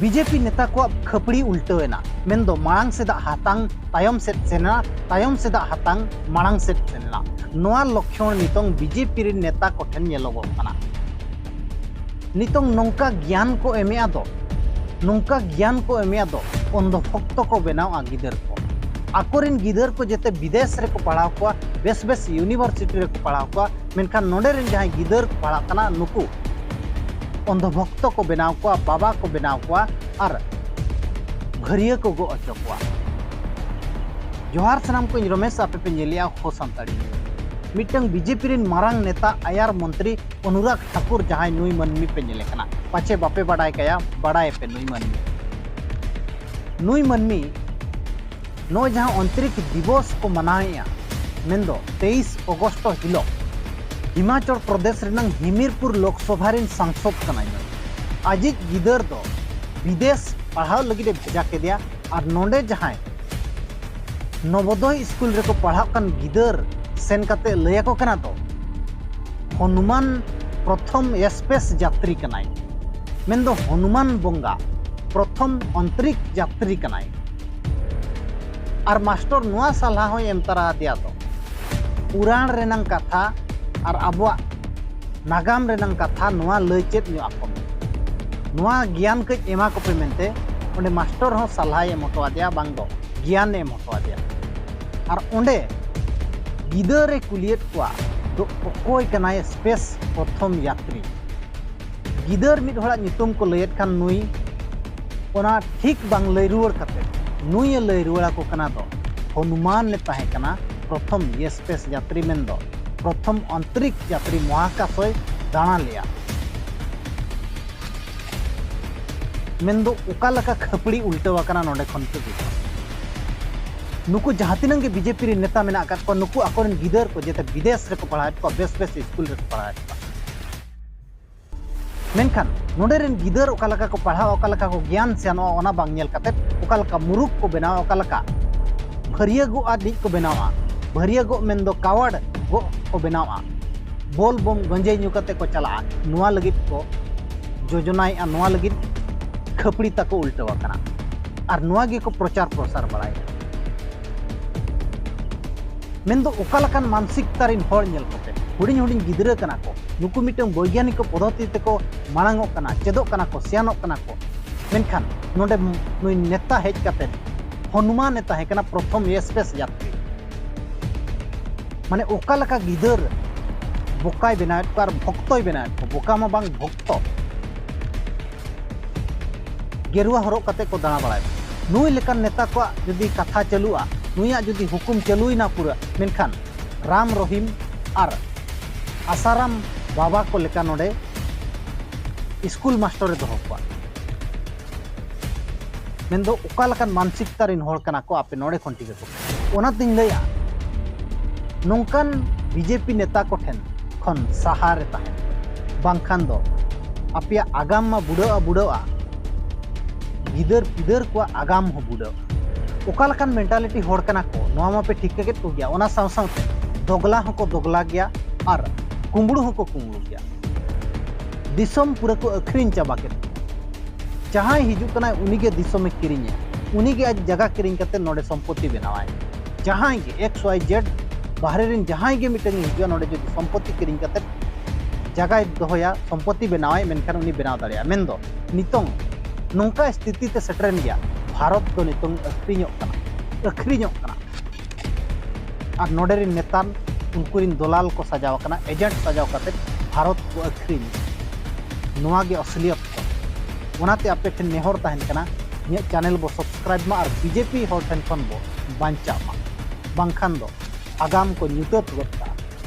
BJP नेता को खपड़ी उल्टोना मेंदो मांग सेदा हातांग तायम सेट सेना तायम सेदा हातांग मांग सेट सेना नोआ लक्षण नितोंग बीजेपी रे नेता को ठेन नेलोगो काना नितोंग नोंका ज्ञान को एमेया दो नोंका ज्ञान को एमेया दो अंधभक्त को बनाव गिदर को आकोरिन गिदर को जेते विदेश रे को पढ़ाव को बेस बेस यूनिवर्सिटी रे को पढ़ाव को मेनखान नोडे रेन जहां गिदर को पढ़ा कना नुकु अंधभक्त को बनाव को बाबा को बनाव को और घरिया को गो अचो को जोहार सनाम को रमेश आपे पे नेलिया हो संताड़ी मिटंग बीजेपी रेन मारांग नेता आयार मंत्री अनुराग ठाकुर जहां नुई मनमी पे नेले कना पाछे बापे बड़ाय कया बड़ाय पे नुई मनमी नो जहां अंतरिक्ष दिवस को मनाया मेंदो 23 अगस्त हिलो हिमाचल प्रदेश रेनंग हिमीरपुर लोकसभा रेन सांसद कनाय आजिज गिदर दो विदेश पढ़ाव लगी भेजा के दिया और नोंडे जहां नवोदय स्कूल रे को पढ़ाव कन गिदर सेन कते लया को कना तो हनुमान प्रथम स्पेस यात्री कनाय मेंदो हनुमान बंगा प्रथम अंतरिक्ष यात्री कनाय और मास्टर नुआ सलाह हो एम तरा दिया तो पुराण रेनंग कथा और अबवा नागाम रेनंग कथा नुआ लय चेत नु आको नुआ ज्ञान के एमा को पे मेनते ओंडे मास्टर हो सलाह एम हटवा दिया बांग दो ज्ञान एम हटवा दिया और ओंडे गिदर रे कुलियत को दो ओकोय कनाय स्पेस प्रथम यात्री गिदर मिड होड़ा नितुम को लयत खान नुई ओना ठीक बांग लय रुवर कते नुई लय रुवड़ा को कना दो हनुमान ने ताहे कना प्रथम ये स्पेस यात्री मेन दो प्रथम अंतरिक्ष यात्री महाकाशय दाना लिया मेन दो उका लका खपड़ी उल्टवा कना नोडे खन के नुकु जहातिनंग के बीजेपी रे नेता मेना का को नुकु अकोरन गिदर को जेते विदेश रे को पढ़ाए को बेस बेस स्कूल रे को पढ़ाए मेनखान नोडे रेन गिदर उका लका को पढ़ाओ उका लका को ज्ञान सेनो ओना बांग नेल काते उका लका मुरुक को बनाओ उका लका भरिया गो आदि को बनावा भरिया गो मेन दो कावड़ गो को बनावा बोल बम गंजे न्यू कते को चला नुआ लगित को योजनाय आ नुआ लगित खपड़ी तक उल्टवा कना और नुआ गे को प्रचार प्रसार बड़ाय मेन दो उका लकान मानसिकता रिन होर नेल कते हुडिन हुडिन गिदरा कना को नुकु मिटंग वैज्ञानिक पद्धति तेको मांगो कना चेदो कना को सियानो कना को मेनखान नोडे नुई नेता हेज कते हनुमान नेता है कना प्रथम स्पेस यात्री माने ओका लका गिदर बोकाय बनाय पर भक्तय बनाय बोका मा बांग भक्त गेरुआ हरो कते को दाना बड़ाय नुई लेकन नेता को जदी कथा चलुआ नुइया जदी हुकुम चलुइना पूरा मेनखान राम रहीम और आसाराम बाबा को लेका नोडे स्कूल मास्टर दो को मेंदो उका लकान मानसिकता रिन होड़ कना को आपे नोडे खंटी को ओना दिन लया नोंकान बीजेपी नेता को ठेन खन सहारे ताहे बांखान दो आपिया आगाम मा बुड़ाआ गिदर पिदर को आगाम हो बुड़ाआ उका लकान मेंटालिटी होड़ कना को नोआ मा पे ठीक के को गया ओना साव सावते दोगला हको दोगला गया और कुंबड़ू हको कुंबड़ू गया दिसम पूरा को अखरीन चाबा के जहां हिजू कना उनीगे दिसम में किरिंगे उनीगे आज जगह किरिंग करते नोडे संपत्ति बनावाय जहां गे एक्स वाई जेड बाहरे रिन जहां गे मिटंग हिजू नोडे जो संपत्ति किरिंग करते जगह दोया संपत्ति बनावाय मेनखान उनी बनाव दाड़िया मेंदो नितोंग नोंका स्थिति ते सेटरेन गया भारत तो नितोंग अखरीñok कना और नोडे रिन नेता उनकुरिन दलाल को सजाव कना एजेंट सजाव करते भारत को अखरीन नोआ गे असलियत ओनाते आपे ठेन नेहर ताहेन कना इᱧᱟᱹᱜ चैनल बो सब्सक्राइब मा और बीजेपी हर ठेन खन बो बांचा मा बांखान दो आगाम को ᱧᱩᱛᱟᱹᱛ ᱜᱚᱫ